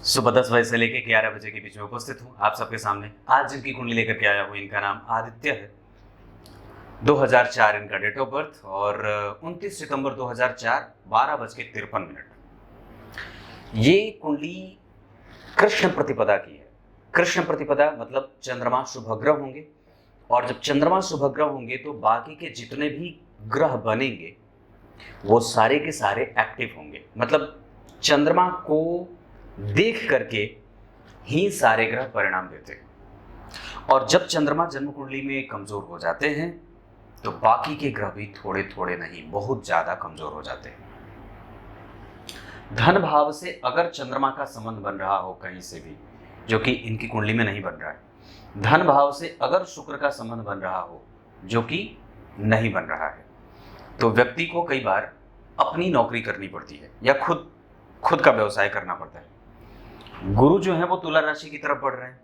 सुबह 10 बजे से लेकर 11 बजे के बीच में उपस्थित हूँ आप सबके सामने। आज जिनकी कुंडली लेकर के आया हूँ इनका नाम आदित्य है। 2004 इनका डेट ऑफ बर्थ और 29 सितंबर 2004 12:53। ये कुंडली कृष्ण प्रतिपदा की है। कृष्ण प्रतिपदा मतलब चंद्रमा शुभग्रह होंगे, और जब चंद्रमा शुभग्रह होंगे तो बाकी के जितने भी ग्रह बनेंगे वो सारे के सारे एक्टिव होंगे। मतलब चंद्रमा को देख करके ही सारे ग्रह परिणाम देते हैं। और जब चंद्रमा जन्म कुंडली में कमजोर हो जाते हैं तो बाकी के ग्रह भी थोड़े थोड़े नहीं, बहुत ज्यादा कमजोर हो जाते हैं। धन भाव से अगर चंद्रमा का संबंध बन रहा हो कहीं से भी, जो कि इनकी कुंडली में नहीं बन रहा है, धन भाव से अगर शुक्र का संबंध बन रहा हो जो कि नहीं बन रहा है, तो व्यक्ति को कई बार अपनी नौकरी करनी पड़ती है या खुद का व्यवसाय करना पड़ता है। गुरु जो है वो तुला राशि की तरफ बढ़ रहे हैं।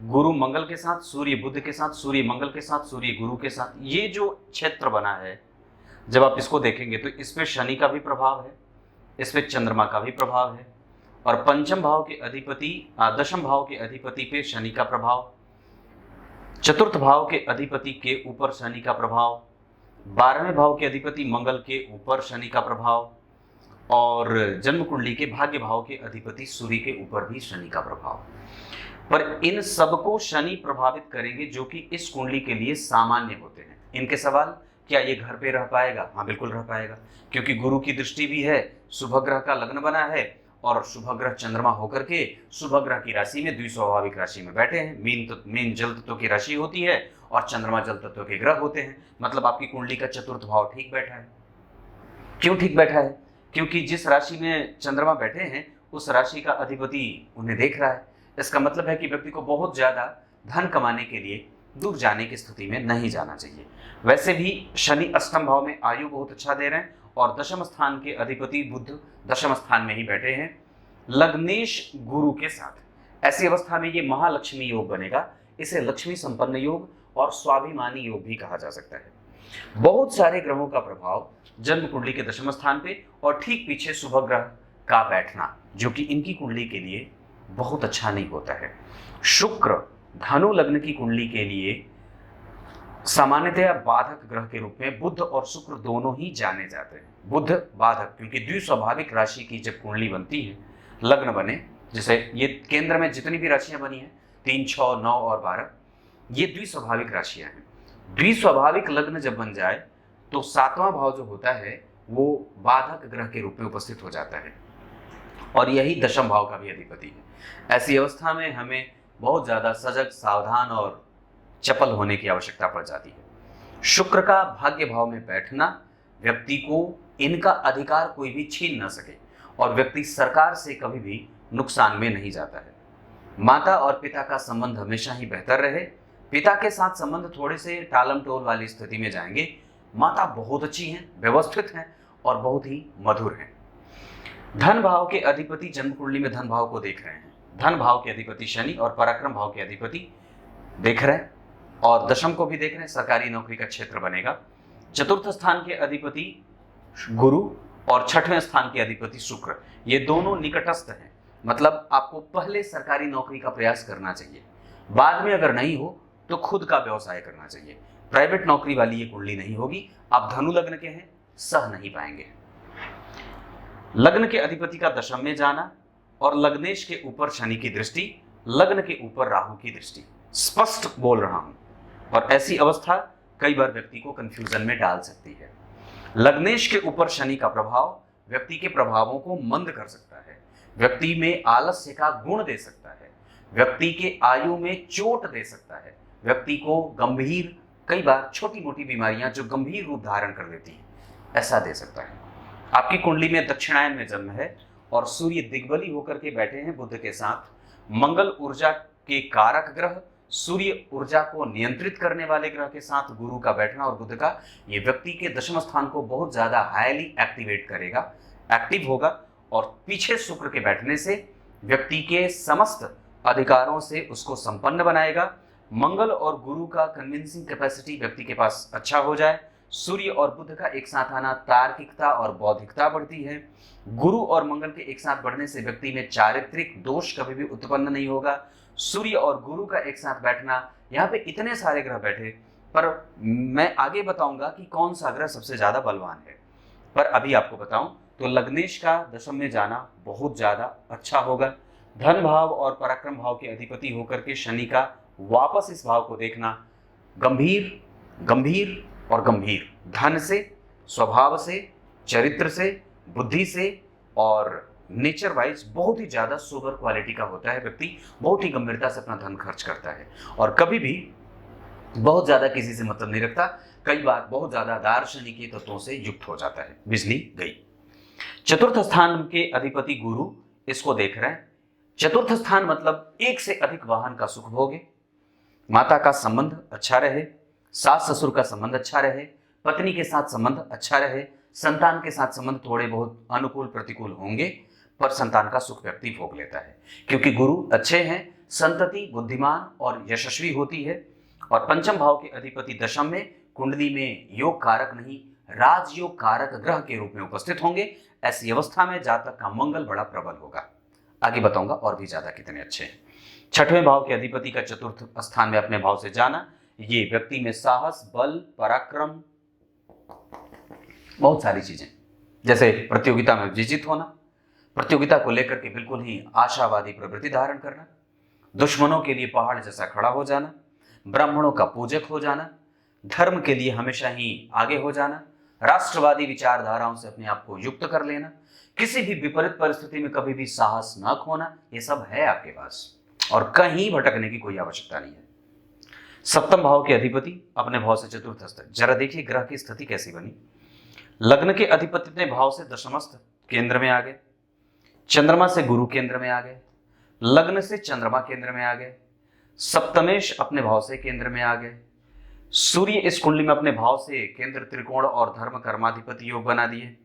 गुरु मंगल के साथ, सूर्य बुध के साथ, सूर्य मंगल के साथ, सूर्य गुरु के साथ, ये जो क्षेत्र बना है जब आप इसको देखेंगे तो इसमें शनि का भी प्रभाव है, इसमें चंद्रमा का भी प्रभाव है, और पंचम भाव के अधिपति दशम भाव के अधिपति पे शनि का प्रभाव, चतुर्थ भाव के अधिपति के ऊपर शनि का प्रभाव, 12वें भाव के अधिपति मंगल के ऊपर शनि का प्रभाव, और जन्म कुंडली के भाग्य भाव के अधिपति सूर्य के ऊपर भी शनि का प्रभाव। पर इन सबको शनि प्रभावित करेंगे जो कि इस कुंडली के लिए सामान्य होते हैं। इनके सवाल, क्या ये घर पे रह पाएगा? हाँ बिल्कुल रह पाएगा, क्योंकि गुरु की दृष्टि भी है, शुभ ग्रह का लग्न बना है, और शुभ ग्रह चंद्रमा होकर के शुभ ग्रह की राशि में द्विस्वाभाविक राशि में बैठे हैं। मीन जल तत्व की राशि होती है और चंद्रमा जल तत्व के ग्रह होते हैं। मतलब आपकी कुंडली का चतुर्थ भाव ठीक बैठा है। क्यों ठीक बैठा है? क्योंकि जिस राशि में चंद्रमा बैठे हैं उस राशि का अधिपति उन्हें देख रहा है। इसका मतलब है कि व्यक्ति को बहुत ज्यादा धन कमाने के लिए दूर जाने की स्थिति में नहीं जाना चाहिए। वैसे भी शनि अष्टम भाव में आयु बहुत अच्छा दे रहे हैं, और दशम स्थान के अधिपति बुध दशम स्थान में ही बैठे हैं लग्नेश गुरु के साथ। ऐसी अवस्था में ये महालक्ष्मी योग बनेगा। इसे लक्ष्मी संपन्न योग और स्वाभिमानी योग भी कहा जा सकता है। बहुत सारे ग्रहों का प्रभाव जन्म कुंडली के दशम स्थान पे, और ठीक पीछे शुभ ग्रह का बैठना जो कि इनकी कुंडली के लिए बहुत अच्छा नहीं होता है। शुक्र धनु लग्न की कुंडली के लिए सामान्यतया बाधक ग्रह के रूप में बुध और शुक्र दोनों ही जाने जाते हैं। बुध बाधक, क्योंकि द्विस्वाभाविक राशि की जब कुंडली बनती है, लग्न बने, जैसे ये केंद्र में जितनी भी राशियां बनी हैं 3, 6, 9 और 12, ये द्विस्वाभाविक राशियां हैं। द्विस्वाभाविक लग्न जब बन जाए तो 7वां भाव जो होता है वो बाधक ग्रह के रूप में उपस्थित हो जाता है, और यही दशम भाव का भी अधिपति है। ऐसी अवस्था में हमें बहुत ज्यादा सजग, सावधान और चपल होने की आवश्यकता पड़ जाती है। शुक्र का भाग्य भाव में बैठना व्यक्ति को इनका अधिकार कोई भी छीन न सके, और व्यक्ति सरकार से कभी भी नुकसान में नहीं जाता है। माता और पिता का संबंध हमेशा ही बेहतर रहे। पिता के साथ संबंध थोड़े से टालम टोल वाली स्थिति में जाएंगे। माता बहुत अच्छी हैं, व्यवस्थित हैं और बहुत ही मधुर हैं। धन भाव के अधिपति जन्म कुंडली में धन भाव को देख रहे हैं। धन भाव के अधिपति शनि और पराक्रम भाव के अधिपति देख रहे हैं, और दशम को भी देख रहे हैं। सरकारी नौकरी का क्षेत्र बनेगा। चतुर्थ स्थान के अधिपति गुरु और 6वें स्थान के अधिपति शुक्र, ये दोनों निकटस्थ हैं। मतलब आपको पहले सरकारी नौकरी का प्रयास करना चाहिए, बाद में अगर नहीं हो तो खुद का व्यवसाय करना चाहिए। प्राइवेट नौकरी वाली ये कुंडली नहीं होगी। आप धनु लग्न के हैं, सह नहीं पाएंगे। लग्न के अधिपति का दशम में जाना और लग्नेश के ऊपर शनि की दृष्टि, लग्न के ऊपर राहु की दृष्टि, स्पष्ट बोल रहा हूं, और ऐसी अवस्था कई बार व्यक्ति को कंफ्यूजन में डाल सकती है। लग्नेश के ऊपर शनि का प्रभाव व्यक्ति के प्रभावों को मंद कर सकता है, व्यक्ति में आलस्य का गुण दे सकता है, व्यक्ति के आयु में चोट दे सकता है, व्यक्ति को गंभीर, कई बार छोटी मोटी बीमारियां जो गंभीर रूप धारण कर लेती हैं, ऐसा दे सकता है। आपकी कुंडली में दक्षिणायन में जन्म है और सूर्य दिग्बली होकर के बैठे हैं बुध के साथ। मंगल ऊर्जा के कारक ग्रह, सूर्य ऊर्जा को नियंत्रित करने वाले ग्रह के साथ गुरु का बैठना और बुध का, ये व्यक्ति के दशम स्थान को बहुत ज्यादा हाईली एक्टिवेट करेगा, एक्टिव होगा, और पीछे शुक्र के बैठने से व्यक्ति के समस्त अधिकारों से उसको संपन्न बनाएगा। मंगल और गुरु का कन्विंसिंग कैपेसिटी व्यक्ति के पास अच्छा हो जाए, सूर्य और बुध का एक साथ आना तार्किकता और बौद्धिकता बढ़ती है। गुरु और मंगल के एक साथ बढ़ने से व्यक्ति में चारित्रिक दोष कभी भी उत्पन्न नहीं होगा। सूर्य और गुरु का एक साथ बैठना, यहाँ पे इतने सारे ग्रह बैठे, पर मैं आगे बताऊंगा कि कौन सा ग्रह सबसे ज्यादा बलवान है। पर अभी आपको बताऊं तो लग्नेश का दशम में जाना बहुत ज्यादा अच्छा होगा। धन भाव और पराक्रम भाव के अधिपति होकर के शनि का वापस इस भाव को देखना गंभीर गंभीर और गंभीर, धन से, स्वभाव से, चरित्र से, बुद्धि से और नेचर वाइज बहुत ही ज्यादा सोबर क्वालिटी का होता है। व्यक्ति बहुत ही गंभीरता से अपना धन खर्च करता है और कभी भी बहुत ज्यादा किसी से मतलब नहीं रखता। कई बार बहुत ज्यादा दार्शनिक तत्वों से युक्त हो जाता है। बिजली गई। चतुर्थ स्थान के अधिपति गुरु इसको देख रहे हैं। चतुर्थ स्थान मतलब एक से अधिक वाहन का सुख भोगे, माता का संबंध अच्छा रहे, सास ससुर का संबंध अच्छा रहे, पत्नी के साथ संबंध अच्छा रहे, संतान के साथ संबंध थोड़े बहुत अनुकूल प्रतिकूल होंगे, पर संतान का सुख व्यक्ति भोग लेता है क्योंकि गुरु अच्छे हैं। संतति बुद्धिमान और यशस्वी होती है। और पंचम भाव के अधिपति दशम में कुंडली में योग कारक नहीं राजयोग कारक ग्रह के रूप में उपस्थित होंगे। ऐसी अवस्था में जातक का मंगल बड़ा प्रबल होगा। आगे बताऊंगा और भी ज्यादा कितने अच्छे हैं। छठवें भाव के अधिपति का चतुर्थ स्थान में अपने भाव से जाना, ये व्यक्ति में साहस, बल, पराक्रम, बहुत सारी चीजें, जैसे प्रतियोगिता में विजित होना, प्रतियोगिता को लेकर के बिल्कुल ही आशावादी प्रवृत्ति धारण करना, दुश्मनों के लिए पहाड़ जैसा खड़ा हो जाना, ब्राह्मणों का पूजक हो जाना, धर्म के लिए हमेशा ही आगे हो जाना, राष्ट्रवादी विचारधाराओं से अपने आप को युक्त कर लेना, किसी भी विपरीत परिस्थिति में कभी भी साहस न खोना, ये सब है आपके पास और कहीं भटकने की कोई आवश्यकता नहीं है। सप्तम भाव के अधिपति अपने भाव से चतुर्थस्थ। जरा देखिए ग्रह की स्थिति कैसी बनी। लग्न के अधिपति अपने भाव से दशमस्थ केंद्र में आ गए, चंद्रमा से गुरु केंद्र में आ गए, लग्न से चंद्रमा केंद्र में आ गए, सप्तमेश अपने भाव से केंद्र में आ गए, सूर्य इस कुंडली में अपने भाव से केंद्र त्रिकोण और धर्म कर्माधिपति योग बना दिए।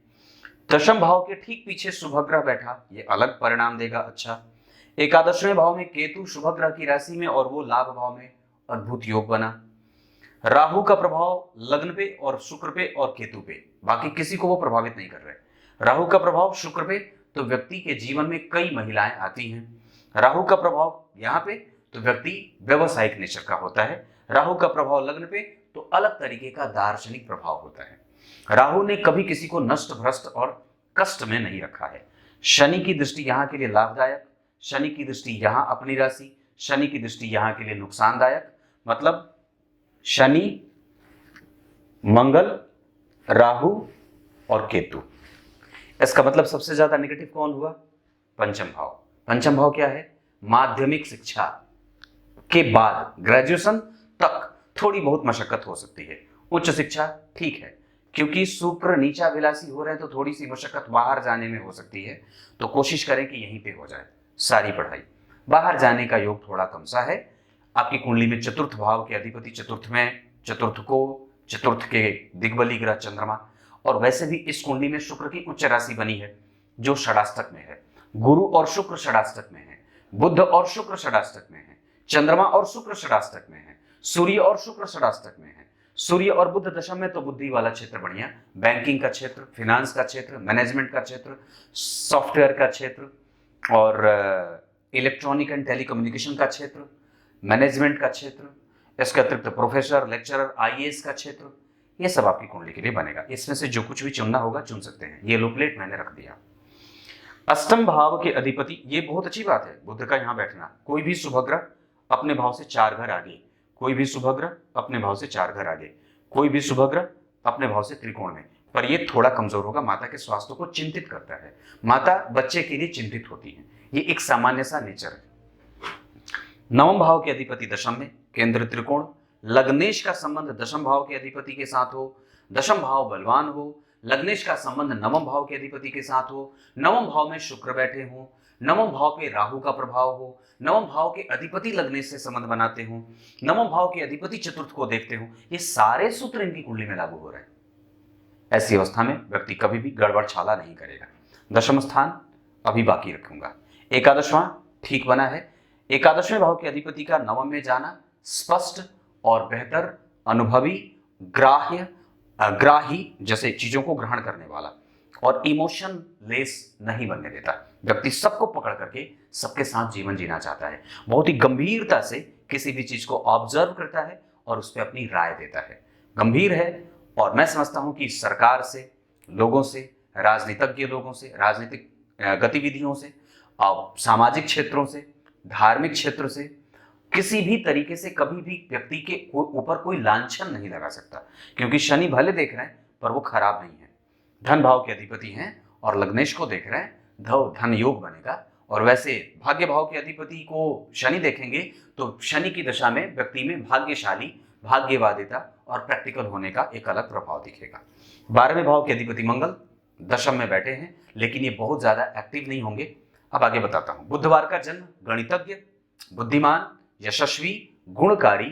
दशम भाव के ठीक पीछे शुभ ग्रह बैठा, ये अलग परिणाम देगा अच्छा। एकादशवें भाव में केतु शुभ ग्रह की राशि में और वो लाभ भाव में अद्भुत योग बना। राहु का प्रभाव लग्न पे और शुक्र पे और केतु पे, बाकी किसी को वो प्रभावित नहीं कर रहे। राहु का प्रभाव शुक्र पे तो व्यक्ति के जीवन में कई महिलाएं आती हैं। राहु का प्रभाव यहाँ पे तो व्यक्ति व्यवसायिक नेचर का होता है। राहु का प्रभाव लग्न पे तो अलग तरीके का दार्शनिक प्रभाव होता है। राहु ने कभी किसी को नष्ट भ्रष्ट और कष्ट में नहीं रखा है। शनि की दृष्टि यहाँ के लिए लाभदायक, शनि की दृष्टि यहाँ अपनी राशि, शनि की दृष्टि यहाँ के लिए नुकसानदायक। मतलब शनि, मंगल, राहु और केतु, इसका मतलब सबसे ज्यादा नेगेटिव कौन हुआ? पंचम भाव। पंचम भाव क्या है? माध्यमिक शिक्षा के बाद ग्रेजुएशन तक थोड़ी बहुत मशक्कत हो सकती है। उच्च शिक्षा ठीक है, क्योंकि शुक्र नीचा विलासी हो रहे हैं तो थोड़ी सी मशक्कत बाहर जाने में हो सकती है, तो कोशिश करें कि यहीं पे हो जाए सारी पढ़ाई। बाहर जाने का योग थोड़ा कम सा है। आपकी कुंडली में चतुर्थ भाव के अधिपति चतुर्थ में, चतुर्थ के दिग्बली ग्रह चंद्रमा, और वैसे भी इस कुंडली में शुक्र की उच्च राशि बनी है जो षडाष्टक में है। गुरु और शुक्र षडाष्टक में है, बुध और शुक्र षडाष्टक में है, चंद्रमा और शुक्र षडाष्टक में है, सूर्य और शुक्र षडाष्टक में है। सूर्य और बुध दशम में तो बुद्धि वाला क्षेत्र बढ़िया, बैंकिंग का क्षेत्र, फिनांस का क्षेत्र, मैनेजमेंट का क्षेत्र, सॉफ्टवेयर का क्षेत्र और इलेक्ट्रॉनिक एंड टेलीकम्युनिकेशन का क्षेत्र, मैनेजमेंट का क्षेत्र, इसके अतिरिक्त प्रोफेसर, लेक्चरर, आईएएस का क्षेत्र, ये सब आपकी कुंडली के लिए बनेगा। इसमें से जो कुछ भी चुनना होगा चुन सकते हैं। ये लो प्लेट मैंने रख दिया। अष्टम भाव के अधिपति, ये बहुत अच्छी बात है बुध का यहाँ बैठना। कोई भी शुभ ग्रह अपने भाव से 4 घर आगे, कोई भी शुभ ग्रह अपने भाव से 4 घर आगे, कोई भी शुभ ग्रह अपने भाव से त्रिकोण में। पर ये थोड़ा कमजोर होगा, माता के स्वास्थ्य को चिंतित करता है। माता बच्चे के लिए चिंतित होती है, ये एक सामान्य सा नेचर है। नवम भाव के अधिपति दशम में, केंद्र त्रिकोण, लग्नेश का संबंध दशम भाव के अधिपति के साथ हो, दशम भाव बलवान हो, लग्नेश का संबंध नवम भाव के अधिपति के साथ हो, नवम भाव में शुक्र बैठे हो, नवम भाव पे राहु का प्रभाव हो, नवम भाव के अधिपति लग्नेश से संबंध बनाते हो, नवम भाव के अधिपति चतुर्थ को देखते हो, ये सारे सूत्र इनकी कुंडली में लागू हो रहे हैं। ऐसी अवस्था में व्यक्ति कभी भी गड़बड़ छाला नहीं करेगा। दशम स्थान अभी बाकी रखूंगा। एकादशवां ठीक बना है। एकादशवें भाव के अधिपति का नवम में जाना स्पष्ट और बेहतर, अनुभवी, ग्राह्य, ग्राही, जैसे चीजों को ग्रहण करने वाला, और इमोशन लेस नहीं बनने देता। व्यक्ति सबको पकड़ करके सबके साथ जीवन जीना चाहता है, बहुत ही गंभीरता से किसी भी चीज को ऑब्जर्व करता है और उस पर अपनी राय देता है, गंभीर है। और मैं समझता हूं कि सरकार से, लोगों से, राजनीतिज्ञ लोगों से, राजनीतिक गतिविधियों से, सामाजिक क्षेत्रों से, धार्मिक क्षेत्र से, किसी भी तरीके से कभी भी व्यक्ति के ऊपर कोई लांछन नहीं लगा सकता, क्योंकि शनि भले देख रहे हैं पर वो खराब नहीं है, धन भाव के अधिपति हैं। और लग्नेश को देख रहे हैं, धन योग बनेगा। और वैसे भाग्य भाव के अधिपति को शनि देखेंगे तो शनि की दशा में व्यक्ति में भाग्यशाली, भाग्यवादिता और प्रैक्टिकल होने का एक अलग प्रभाव दिखेगा। 12वें भाव के अधिपति मंगल दशम में बैठे हैं, लेकिन ये बहुत ज्यादा एक्टिव नहीं होंगे। अब आगे बताता हूं। बुधवार का जन्म, गणितज्ञ, बुद्धिमान, यशस्वी, गुणकारी,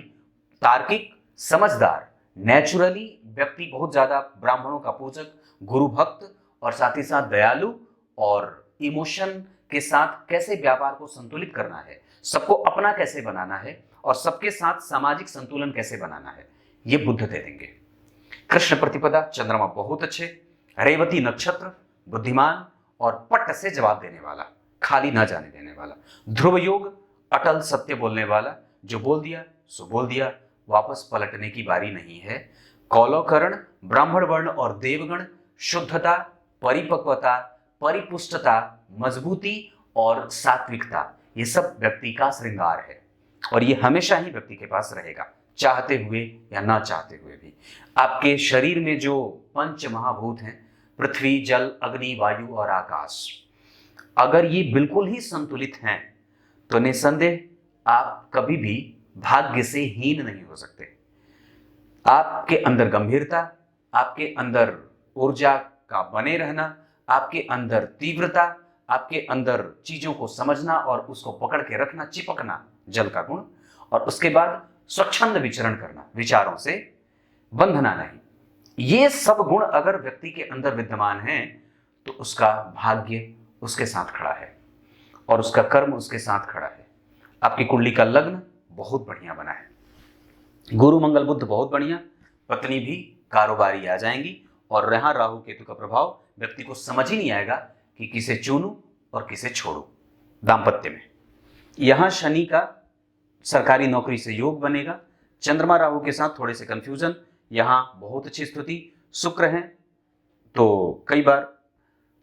तार्किक, समझदार, नेचुरली व्यक्ति बहुत ज्यादा ब्राह्मणों का पूजक, गुरु भक्त, और साथ ही साथ दयालु, और इमोशन के साथ कैसे व्यापार को संतुलित करना है, सबको अपना कैसे बनाना है, और सबके साथ सामाजिक संतुलन कैसे बनाना है, ये बुध दे देंगे। कृष्ण प्रतिपदा, चंद्रमा बहुत अच्छे, रेवती नक्षत्र, बुद्धिमान और पट से जवाब देने वाला, खाली ना जाने देने वाला। ध्रुव योग, अटल सत्य बोलने वाला, जो बोल दिया सो बोल दिया, वापस पलटने की बारी नहीं है। कौलवकर्ण, ब्राह्मण वर्ण और देवगण, शुद्धता, परिपक्वता, परिपुष्टता, मजबूती और सात्विकता, ये सब व्यक्ति का श्रृंगार है, और ये हमेशा ही व्यक्ति के पास रहेगा, चाहते हुए या ना चाहते हुए भी। आपके शरीर में जो पंच महाभूत हैं, पृथ्वी, जल, अग्नि, वायु और आकाश, अगर ये बिल्कुल ही संतुलित हैं तो निसंदेह आप कभी भी भाग्य से हीन नहीं हो सकते। आपके अंदर गंभीरता, आपके अंदर ऊर्जा का बने रहना, आपके अंदर तीव्रता, आपके अंदर चीजों को समझना और उसको पकड़ के रखना, चिपकना, जल का गुण, और उसके बाद स्वच्छंद विचरण करना, विचारों से बंधना नहीं, ये सब गुण अगर व्यक्ति के अंदर विद्यमान हैं तो उसका भाग्य उसके साथ खड़ा है और उसका कर्म उसके साथ खड़ा है। आपकी कुंडली का लग्न बहुत बढ़िया बना है, गुरु मंगल बुध बहुत बढ़िया, पत्नी भी कारोबारी आ जाएंगी, और यहाँ राहु केतु का प्रभाव, व्यक्ति को समझ ही नहीं आएगा कि किसे चुनूं और किसे छोड़ूं। दाम्पत्य में यहाँ शनि का सरकारी नौकरी से योग बनेगा, चंद्रमा राहु के साथ थोड़े से कंफ्यूजन, यहाँ बहुत अच्छी स्थिति, शुक्र है तो कई बार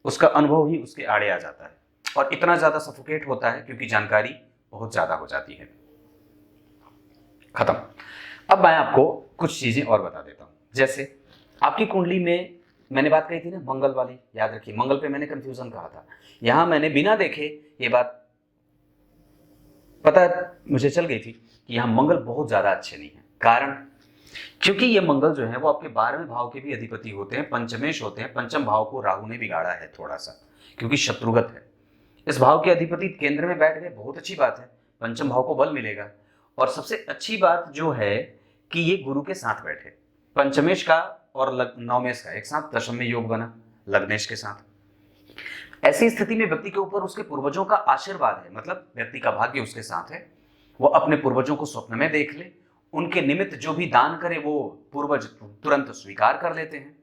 उसका अनुभव ही उसके आड़े आ जाता है और इतना ज्यादा सफोकेट होता है क्योंकि जानकारी बहुत ज्यादा हो जाती है। खत्म। अब मैं आपको कुछ चीजें और बता देता हूं, जैसे आपकी कुंडली में मैंने बात कही थी ना मंगल वाली, याद रखिए मंगल पे मैंने कंफ्यूजन कहा था, यहां मैंने बिना देखे ये बात पता मुझे चल गई थी कि यहां मंगल बहुत ज्यादा अच्छे नहीं है। कारण, क्योंकि ये मंगल जो है वो आपके 12वें भाव के भी अधिपति होते हैं, पंचमेश होते हैं। पंचम भाव को राहु ने बिगाड़ा है थोड़ा सा, क्योंकि शत्रुगत है। इस भाव के अधिपति केंद्र में बैठ गए, बहुत अच्छी बात है, पंचम भाव को बल मिलेगा। और सबसे अच्छी बात जो है कि ये गुरु के साथ बैठे, पंचमेश का और नवमेश का एक साथ दशम में योग बना लग्नेश के साथ। ऐसी स्थिति में व्यक्ति के ऊपर उसके पूर्वजों का आशीर्वाद है, मतलब व्यक्ति का भाग्य उसके साथ है। वो अपने पूर्वजों को स्वप्न में देख ले, उनके निमित्त जो भी दान करे वो पूर्वज तुरंत स्वीकार कर लेते हैं।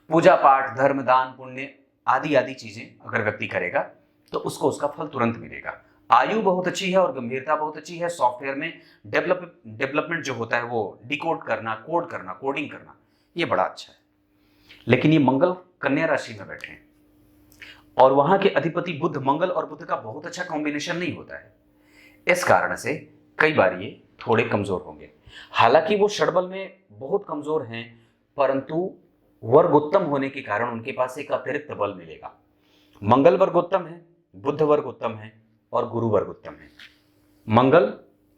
पूजा पाठ, धर्म, दान, पुण्य आदि आदि चीजें अगर व्यक्ति करेगा तो उसको उसका फल तुरंत मिलेगा। आयु बहुत अच्छी है और गंभीरता बहुत अच्छी है। सॉफ्टवेयर में डेवलपमेंट जो होता है वो डिकोड करना, कोड करना, कोडिंग करना, ये बड़ा अच्छा है। लेकिन ये मंगल कन्या राशि में बैठे हैं और वहां के अधिपति बुध, मंगल और बुध का बहुत अच्छा कॉम्बिनेशन नहीं होता है। इस कारण से कई बार ये थोड़े कमजोर होंगे। हालांकि वो षडबल में बहुत कमजोर हैं, परंतु वर्गोत्तम होने के कारण उनके पास एक अतिरिक्त बल मिलेगा। मंगल वर्गोत्तम है, बुध वर्गोत्तम है और गुरु वर्गोत्तम है। मंगल,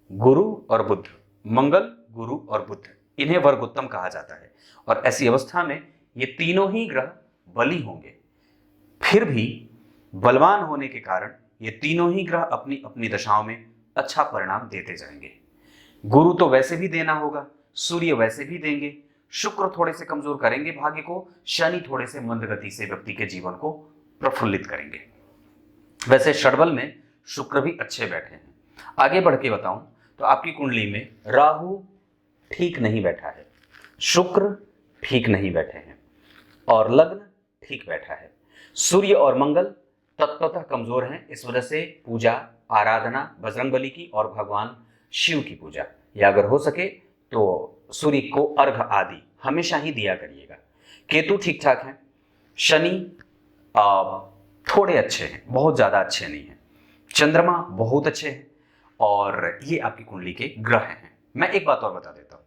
गुरु और बुध, मंगल, गुरु और बुध, इन्हें वर्गोत्तम कहा जाता है। और ऐसी अवस्था में ये तीनों ही ग्रह बली होंगे, फिर भी बलवान होने के कारण ये तीनों ही ग्रह अपनी अपनी दशाओं में अच्छा परिणाम देते जाएंगे। गुरु तो वैसे भी देना होगा, सूर्य वैसे भी देंगे, शुक्र थोड़े से कमजोर करेंगे भाग्य को, शनि थोड़े से मंद गति से व्यक्ति के जीवन को प्रफुल्लित करेंगे। वैसे षडबल में शुक्र भी अच्छे बैठे हैं। आगे बढ़ के बताऊं तो आपकी कुंडली में राहु ठीक नहीं बैठा है, शुक्र ठीक नहीं बैठे हैं और लग्न ठीक बैठा है। सूर्य और मंगल तत्वतः कमजोर हैं, इस वजह से पूजा आराधना बजरंगबली की और भगवान शिव की पूजा, या अगर हो सके तो सूर्य को अर्घ आदि हमेशा ही दिया करिएगा। केतु ठीक ठाक है। शनि थोड़े अच्छे हैं, बहुत ज्यादा अच्छे नहीं हैं। चंद्रमा बहुत अच्छे हैं और ये आपकी कुंडली के ग्रह हैं। मैं एक बात और बता देता हूं,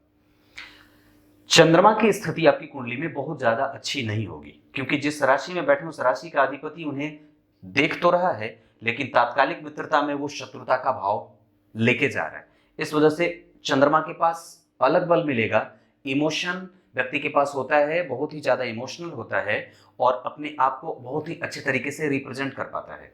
चंद्रमा की स्थिति आपकी कुंडली में बहुत ज्यादा अच्छी नहीं होगी, क्योंकि जिस राशि में बैठे उस राशि का अधिपति उन्हें देख तो रहा है, लेकिन तात्कालिक मित्रता में वो शत्रुता का भाव लेके जा रहा है। इस वजह से चंद्रमा के पास अलग बल मिलेगा। इमोशन व्यक्ति के पास होता है, बहुत ही ज्यादा इमोशनल होता है और अपने आप को बहुत ही अच्छे तरीके से रिप्रेजेंट कर पाता है।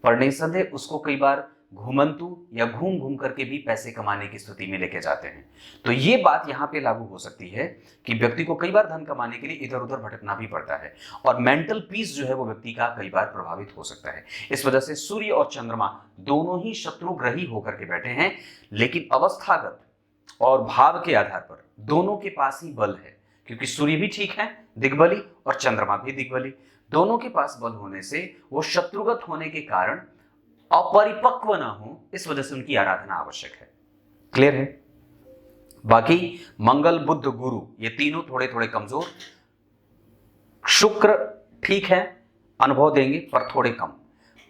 पर निसंदेह उसको कई बार घुमंतु या घूम घूम करके भी पैसे कमाने की स्थिति में लेके जाते हैं। तो ये बात यहाँ पे लागू हो सकती है कि व्यक्ति को कई बार धन कमाने के लिए इधर उधर भटकना भी पड़ता है और मेंटल पीस जो है वो व्यक्ति का कई बार प्रभावित हो सकता है। इस वजह से सूर्य और चंद्रमा दोनों ही शत्रुग्रही होकर के बैठे हैं, लेकिन अवस्थागत और भाव के आधार पर दोनों के पास ही बल है, क्योंकि सूर्य भी ठीक है दिग्बली और चंद्रमा भी दिग्बली। दोनों के पास बल होने से वो शत्रुगत होने के कारण अपरिपक्व ना हो, इस वजह से उनकी आराधना आवश्यक है। क्लियर है? बाकी मंगल बुध गुरु ये तीनों थोड़े थोड़े कमजोर। शुक्र ठीक है, अनुभव देंगे पर थोड़े कम।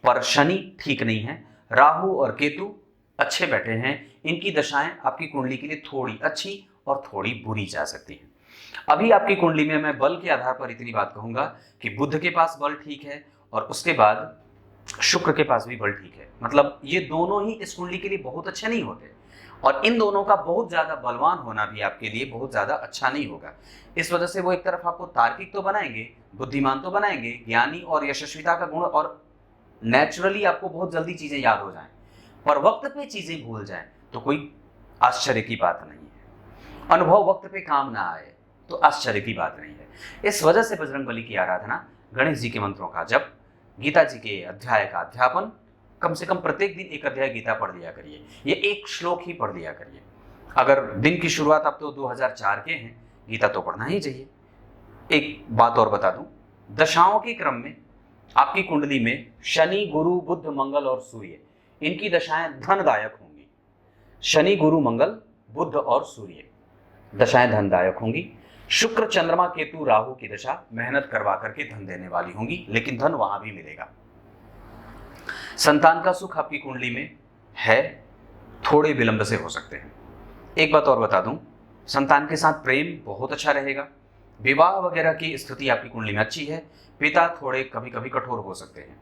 पर शनि ठीक नहीं है। राहु और केतु अच्छे बैठे हैं। इनकी दशाएं आपकी कुंडली के लिए थोड़ी अच्छी और थोड़ी बुरी जा सकती हैं। अभी आपकी कुंडली में मैं बल के आधार पर इतनी बात कहूंगा कि बुध के पास बल ठीक है और उसके बाद शुक्र के पास भी बल ठीक है। मतलब ये दोनों ही इस कुंडली के लिए बहुत अच्छे नहीं होते और इन दोनों का बहुत ज्यादा बलवान होना भी आपके लिए बहुत ज्यादा अच्छा नहीं होगा। इस वजह से वो एक तरफ आपको तार्किक तो बनाएंगे, बुद्धिमान तो बनाएंगे, ज्ञानी और यशस्विता का गुण, और नेचुरली आपको बहुत जल्दी चीजें याद हो जाएं, पर वक्त पे चीजें भूल जाएं तो कोई आश्चर्य की बात नहीं है। अनुभव वक्त पे काम ना आए तो आश्चर्य की बात नहीं है। इस वजह से बजरंगबली की आराधना, गणेश जी के मंत्रों का जप, गीता जी के अध्याय का अध्यापन, कम से कम प्रत्येक दिन एक अध्याय गीता पढ़ लिया करिए, ये एक श्लोक ही पढ़ लिया करिए। अगर दिन की शुरुआत आप तो 2004 के हैं, गीता तो पढ़ना ही चाहिए। एक बात और बता दूं, दशाओं के क्रम में आपकी कुंडली में शनि गुरु बुध मंगल और सूर्य, इनकी दशाएं धनदायक होंगी। शनि गुरु मंगल बुध और सूर्य दशाएं धनदायक होंगी। शुक्र चंद्रमा केतु राहु की दशा मेहनत करवा करके धन देने वाली होंगी, लेकिन धन वहां भी मिलेगा। संतान का सुख आपकी कुंडली में है, थोड़े विलंब से हो सकते हैं। एक बात और बता दूं, संतान के साथ प्रेम बहुत अच्छा रहेगा। विवाह वगैरह की स्थिति आपकी कुंडली में अच्छी है। पिता थोड़े कभी कभी कठोर हो सकते हैं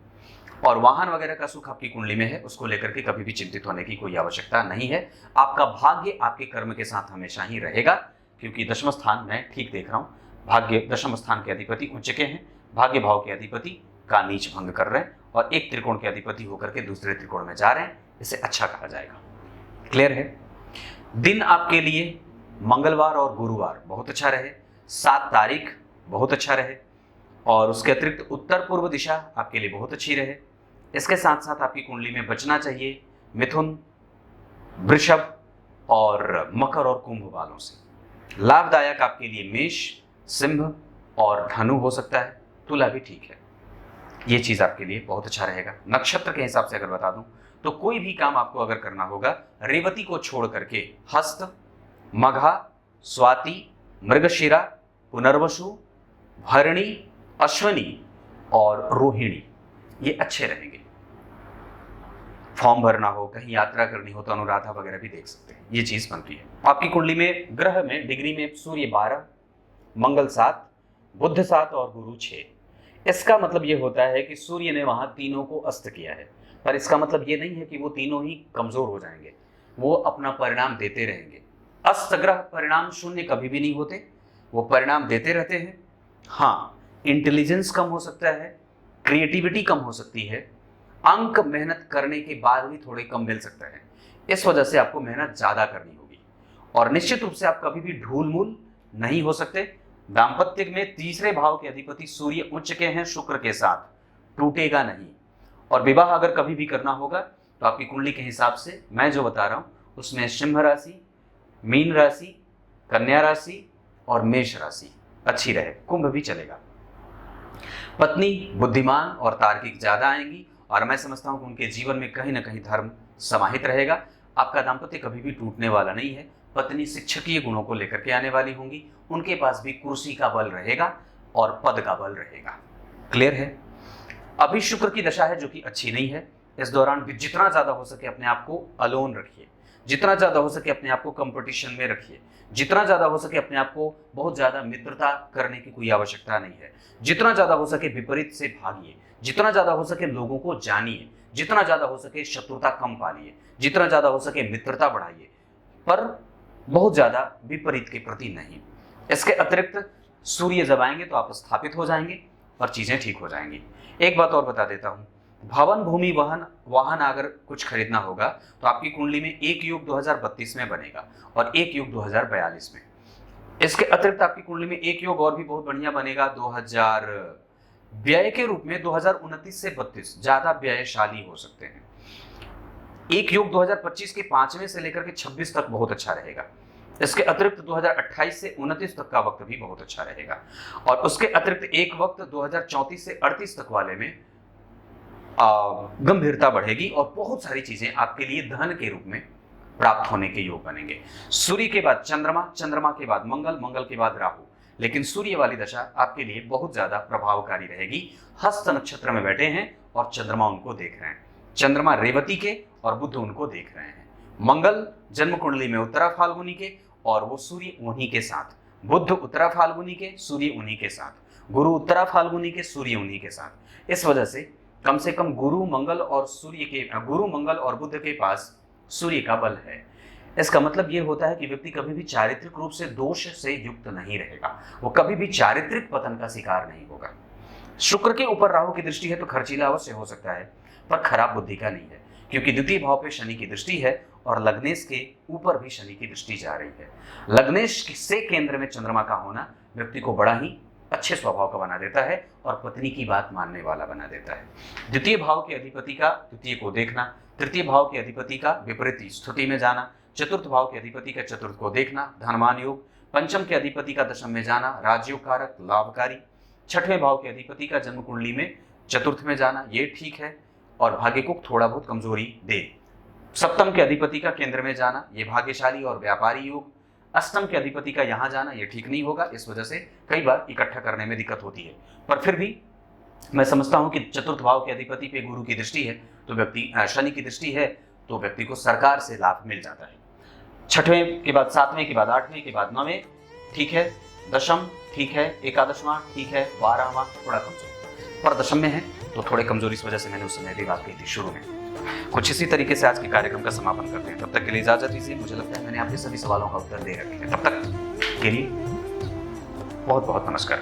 और वाहन वगैरह का सुख आपकी कुंडली में है, उसको लेकर के कभी भी चिंतित होने की कोई आवश्यकता नहीं है। आपका भाग्य आपके कर्म के साथ हमेशा ही रहेगा, क्योंकि दशम स्थान मैं ठीक देख रहा हूं, भाग्य दशम स्थान के अधिपति उच्च के हैं, भाग्य भाव के अधिपति का नीच भंग कर रहे हैं और एक त्रिकोण के अधिपति होकर के दूसरे त्रिकोण में जा रहे हैं, इसे अच्छा कहा जाएगा। क्लियर है? दिन आपके लिए मंगलवार और गुरुवार बहुत अच्छा रहे, 7 तारीख बहुत अच्छा रहे और उसके अतिरिक्त उत्तर पूर्व दिशा आपके लिए बहुत अच्छी रहे। इसके साथ साथ आपकी कुंडली में बचना चाहिए मिथुन, वृषभ और मकर और कुंभ वालों से। लाभदायक आपके लिए मेष, सिंह और धनु हो सकता है। तुला भी ठीक है, ये चीज आपके लिए बहुत अच्छा रहेगा। नक्षत्र के हिसाब से अगर बता दूं तो कोई भी काम आपको अगर करना होगा, रेवती को छोड़ करके हस्त, मघा, स्वाति, मृगशिरा, पुनर्वसु, भरणी, अश्वनी और रोहिणी ये अच्छे रहेंगे। फॉर्म भरना हो, कहीं यात्रा करनी हो तो अनुराधा वगैरह भी देख सकते हैं, ये चीज बनती है। आपकी कुंडली में ग्रह में डिग्री में सूर्य 12, मंगल 7, बुध 7 और गुरु 6। इसका मतलब ये होता है कि सूर्य ने वहां तीनों को अस्त किया है, पर इसका मतलब ये नहीं है कि वो तीनों ही कमजोर हो जाएंगे, वो अपना परिणाम देते रहेंगे। अस्त ग्रह परिणाम शून्य कभी भी नहीं होते, वो परिणाम देते रहते हैं। हाँ, इंटेलिजेंस कम हो सकता है, क्रिएटिविटी कम हो सकती है, अंक मेहनत करने के बाद भी थोड़े कम मिल सकता है। इस वजह से आपको मेहनत ज्यादा करनी होगी और निश्चित रूप से आप कभी भी ढूल मूल नहीं हो सकते। दाम्पत्य में तीसरे भाव के अधिपति सूर्य उच्च के हैं शुक्र के साथ, टूटेगा नहीं। और विवाह अगर कभी भी करना होगा तो आपकी कुंडली के हिसाब से मैं जो बता रहा हूं उसमें सिंह राशि, मीन राशि, कन्या राशि और मेष राशि अच्छी रहे, कुंभ भी चलेगा। पत्नी बुद्धिमान और तार्किक ज्यादा आएंगी और मैं समझता हूं कि उनके जीवन में कहीं ना कहीं धर्म समाहित रहेगा। आपका दाम्पत्य कभी भी टूटने वाला नहीं है। पत्नी शिक्षकीय गुणों को लेकर के आने वाली होंगी, उनके पास भी कुर्सी का बल रहेगा और पद का बल रहेगा। क्लियर है? अभी शुक्र की दशा है जो कि अच्छी नहीं है। इस दौरान भी जितना ज्यादा हो सके अपने आप को अलोन रखिए, जितना ज्यादा हो सके अपने आप को कंपटीशन में रखिए, जितना ज्यादा हो सके अपने आप को बहुत ज्यादा मित्रता करने की कोई आवश्यकता नहीं है। जितना ज्यादा हो सके विपरीत से भागिए, जितना ज्यादा हो सके लोगों को जानिए, जितना ज्यादा हो सके शत्रुता कम पालिए, जितना ज्यादा हो सके मित्रता बढ़ाइए, पर बहुत ज्यादा विपरीत के प्रति नहीं। इसके अतिरिक्त सूर्य जब आएंगे तो आप स्थापित हो जाएंगे और चीजें ठीक हो जाएंगी। एक बात और बता देता हूं, भवन भूमि वाहन वाहन अगर कुछ खरीदना होगा तो आपकी कुंडली में एक योग 2032 में बनेगा और एक योग 2042 में। इसके अतिरिक्त आपकी कुंडली में एक योग और भी बहुत बढ़िया बनेगा 2000 व्यय के रूप में 2029 से 32 ज्यादा व्ययशाली हो सकते हैं। एक योग 2025 के 5वें से लेकर के 26 तक बहुत अच्छा रहेगा। इसके अतिरिक्त 2028 से 29 तक का वक्त भी बहुत अच्छा रहेगा और उसके अतिरिक्त एक वक्त 2034 से 38 तक वाले में गंभीरता बढ़ेगी और बहुत सारी चीजें आपके लिए धन के रूप में प्राप्त होने के योग बनेंगे। सूर्य के बाद चंद्रमा, चंद्रमा के बाद मंगल, मंगल के बाद राहु, लेकिन सूर्य वाली दशा आपके लिए बहुत ज्यादा प्रभावकारी रहेगी। हस्त नक्षत्र में बैठे हैं और चंद्रमा उनको देख रहे हैं। चंद्रमा रेवती के और बुध उनको देख रहे हैं। मंगल जन्म कुंडली में उत्तरा फाल्गुनी के और वो सूर्य उन्हीं के साथ, बुध उत्तरा फाल्गुनी के, सूर्य उन्हीं के साथ, गुरु उत्तरा फाल्गुनी के, सूर्य उन्हीं के साथ। इस वजह से कम गुरु मंगल और बुध के पास सूर्य का बल है। इसका मतलब यह होता है कि व्यक्ति कभी भी चारित्रिक रूप से दोष से युक्त नहीं रहेगा, वो कभी भी चारित्रिक पतन का शिकार नहीं होगा। शुक्र के ऊपर राहु की दृष्टि है तो खर्चीला अवश्य हो सकता है, पर खराब बुद्धि का नहीं है, क्योंकि द्वितीय भाव पे शनि की दृष्टि है और लग्नेश के ऊपर भी शनि की दृष्टि जा रही है। लग्नेश से केंद्र में चंद्रमा का होना व्यक्ति को बड़ा ही अच्छे स्वभाव का बना देता है और पत्नी की बात मानने वाला बना देता है। द्वितीय भाव के अधिपति का द्वितीय को देखना, तृतीय भाव के अधिपति का विपरीत स्थिति में जाना, चतुर्थ भाव के अधिपति का चतुर्थ को देखना, धनमान योग, पंचम के अधिपति का दशम में जाना, राजयोग कारक लाभकारी, छठवें भाव के अधिपति का जन्म कुंडली में चतुर्थ में जाना, ये ठीक है और भाग्य को थोड़ा बहुत कमजोरी दे। सप्तम के अधिपति का केंद्र में जाना, ये भाग्यशाली और व्यापारी योग। अष्टम के अधिपति का यहां जाना ये ठीक नहीं होगा, इस वजह से कई बार इकट्ठा करने में दिक्कत होती है। पर फिर भी मैं समझता हूं कि चतुर्थ भाव के अधिपति पे गुरु की दृष्टि है तो व्यक्ति, शनि की दृष्टि है तो व्यक्ति को सरकार से लाभ मिल जाता है। छठवें के बाद सातवें के बाद आठवें के बाद नवें ठीक है, दशम ठीक है, एकादशवां ठीक है, 12वां थोड़ा कमजोर, पर दशम में है तो थोड़े कमजोरी इस वजह से मैंने उस समय भी बात की थी शुरू में। कुछ इसी तरीके से आज के कार्यक्रम का समापन करते हैं। तब तक के लिए इजाजत दीजिए। मुझे लगता है मैंने आपके सभी सवालों का उत्तर दे रखे हैं। तब तक के लिए बहुत बहुत नमस्कार।